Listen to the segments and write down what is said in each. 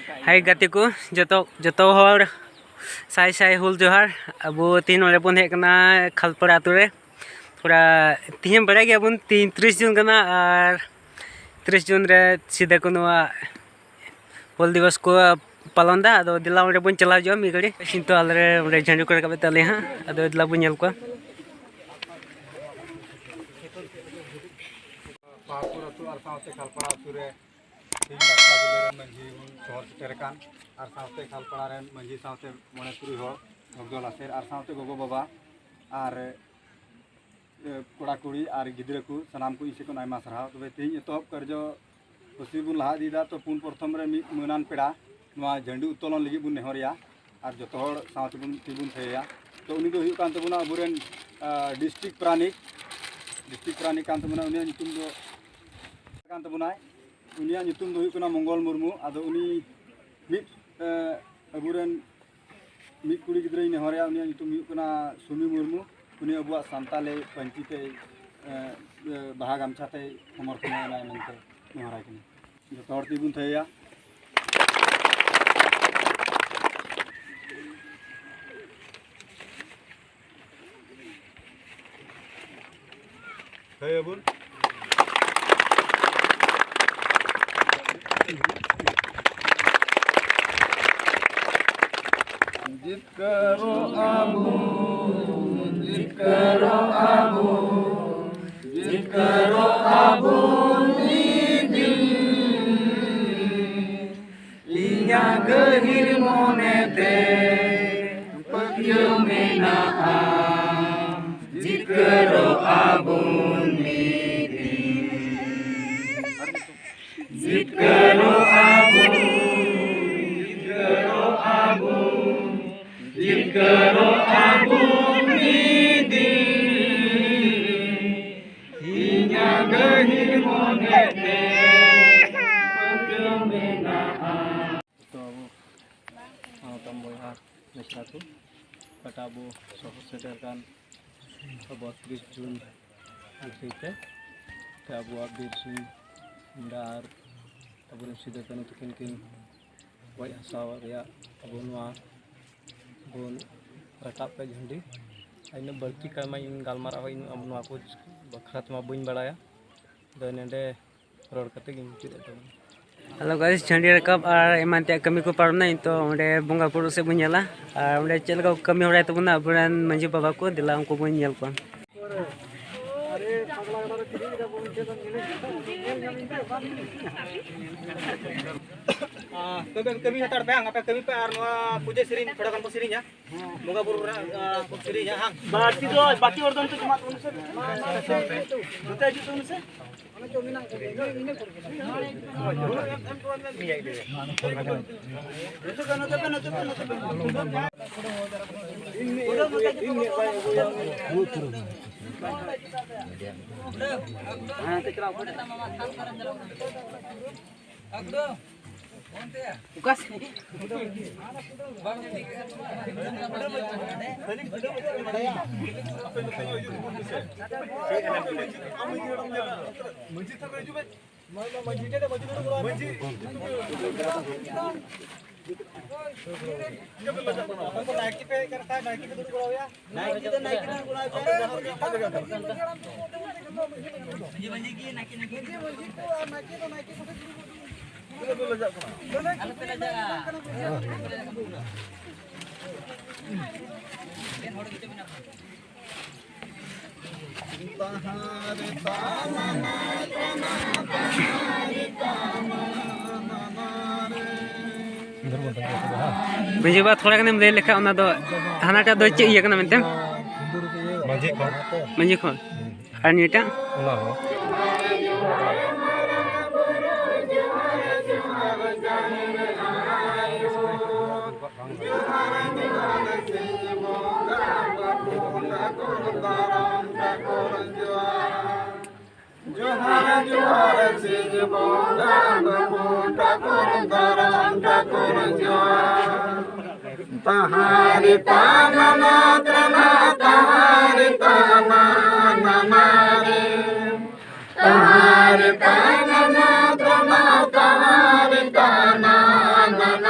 हाय गाते को जतो हर साई साई हुल जोहार अब तीन वाले बन हेकना खालपड़ा आतु रे थोड़ा तीन बड़ा गया बन 30 जून कना और 30 जून रे सीधा को नवा हुल दिवस को पालन दा अदो दिला रे बन चला जो मी गड़ी सिंतो आलरे रे झंडू कर का तले हां अदो दिला बन नेल को पाकुर अतु और साथे खालपड़ा अतु रे तीन बाक्सा जिले रे मंजी शहर सेटरकान और साथे खालपड़ा रे मंजी साथे मने तुरी हो भगदोल आसेर और साथे गोगो बाबा और कोड़ा कुड़ी और गिद्रे को सनाम को इसे को नायमा सरहाव तबे तेज एतहब करजो पसिबुन लहा दीदा तो पुन प्रथम रे मनान पेड़ा नवा झंडू उत्तोलन लगी बुन नेहरिया और जतो हर साथे बुन तिबुन थेया तो उनी दो हुयु कान तबुना अबुरेन डिस्ट्रिक्ट प्राणिक कान तबुना उनी नितुम दो कान तबुनाय उनिया नितुम दो हुयु कना मंगल मुर्मू आदो उनी मिट अबुरेन मिट कुड़ी गिद्रे नेहरिया उनिया नितुम हुयु कना सुमी मुर्मू उनी अबुआ सांताले पंचीते बाहा गामछाते समर्थन नाय मनते नेहराय कनी जतो हर तिबुन थेया hey abun Jikaro abun di inya gehir monete pakyo menaha Jikaro abun Jikaro abun nidi inya gehir monete pagmena to abu tamboy har nesatu katabu sohor seterkan 32 Jun itu abu abir sin dar abu sida kan tukin wai asawa ya abu nuwa bon ratap ke झंडी आइने बल्कि कमा इन गालमारा हो इन अमनो को बखरात मा बइन बड़ाया the नेंडे road कते गिन चिदे तो हेलो गाइस झंडी रकब और एमानते कमी को पारना तो ओंडे बंगा पुरु से बुझला और ओंडे चलगा कमी होराय तबना अबरान मंजी बाबा को दिला उनको बुझ नेल को अरे पगला वाला तिरी का बोल के कभी हतार पे आप कभी पे पूजे सिरिन थोड़ा कम सिरिन या मोगा बुरु सिरिन या हां बाकी वर्दन तो जमा उनसे जुता जी उनसे हमें जो मिना इने कर Ukas. मुझे बात थोड़ा कने ले लेखा ओना दो हानाटा दो चे इया कना मेनते मंजी खो और नीटा ओना हो Johar sing bonga bunda kurundaram kurunjoar tahari tanana trana tahari tanana mare tahari tanana trana tahari tanana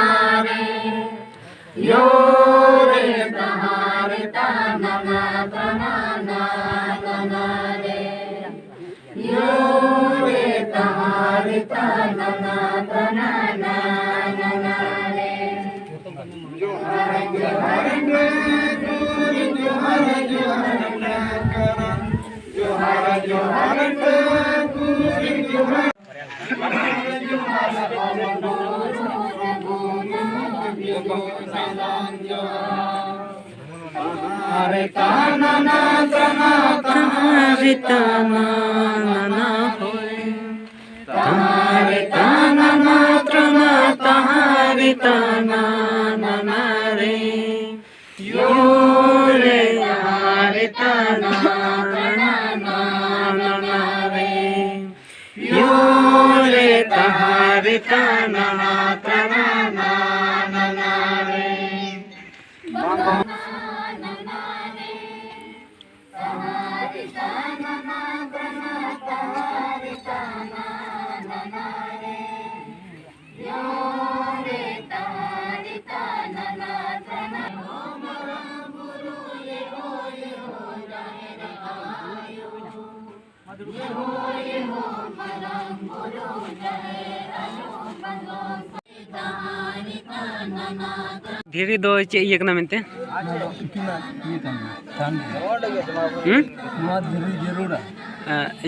धीरे दो चे ये कना मेनते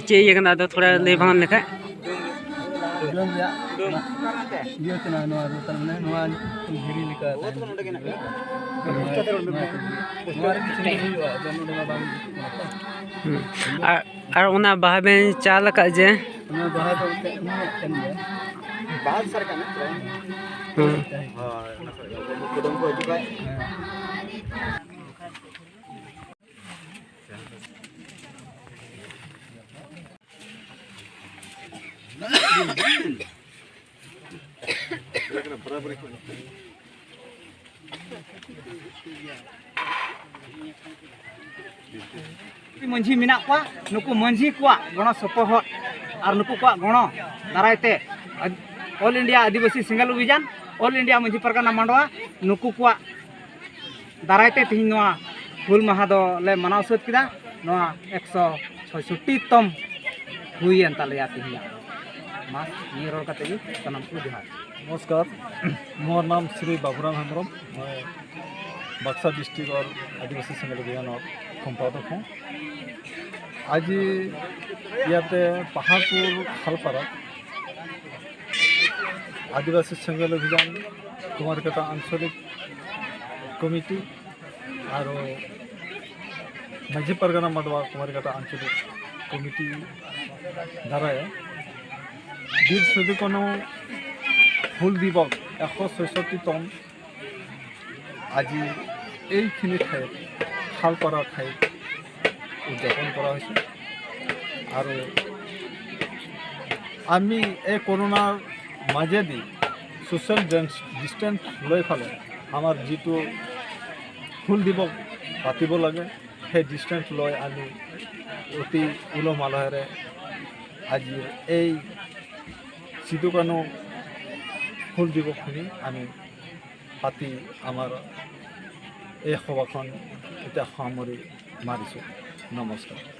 चे ये कना तो थोड़ा ले भांगन लेखा और उना बाहा बेन चाल का जे बाहर सर का ना कुदम को जुगा बराबर मंझी मेना को नुकु मंझी को गण सपोहट और नुकु को गण दारायते ऑल इंडिया आदिवासी सिंगल अभियान ऑल इंडिया मंझी परगना मांडवा नुकु को दारायते तीन हुल माहा दो ले मनाव सद किदा 166 तम हुईन तालेया तीन मास ये रोड का तेगी सनम को जोहार। नमस्कार, मोर नाम श्री बाबूराम हेम्ब्रम। मैं बक्सा डिस्ट्रिक्ट और आदिवासी संगठन अभियान और संपादक हूँ। आज याते पहाड़पुर खालपारा आदिवासी संगठन अभियान कुमारकाटा आंचलिक कमिटी और माझी परगना मांडवा कुमारकाटा आंचलिक कमिटी द्वारा वीर सदुकानो हुल दिवस 166तम आज এইখিনি ঠাইত খালপাৰা ঠাইত উদযাপন কৰা হৈছে আৰু আমি এই কৰোনাৰ মাজেদি সোশ্যাল ডিষ্টেন্স লৈ ফালে আমাৰ যিটো হুল দিৱস পাতিব লাগে সেই ডিষ্টেন্স লৈ আমি অতি উলহ মালহেৰে আজিৰ এই সিধুকানো হুল দিৱসখিনি আমি পাতি আমাৰ এই সভাখন এতিয়া সামৰি মাৰিছোঁ। নমস্কাৰ।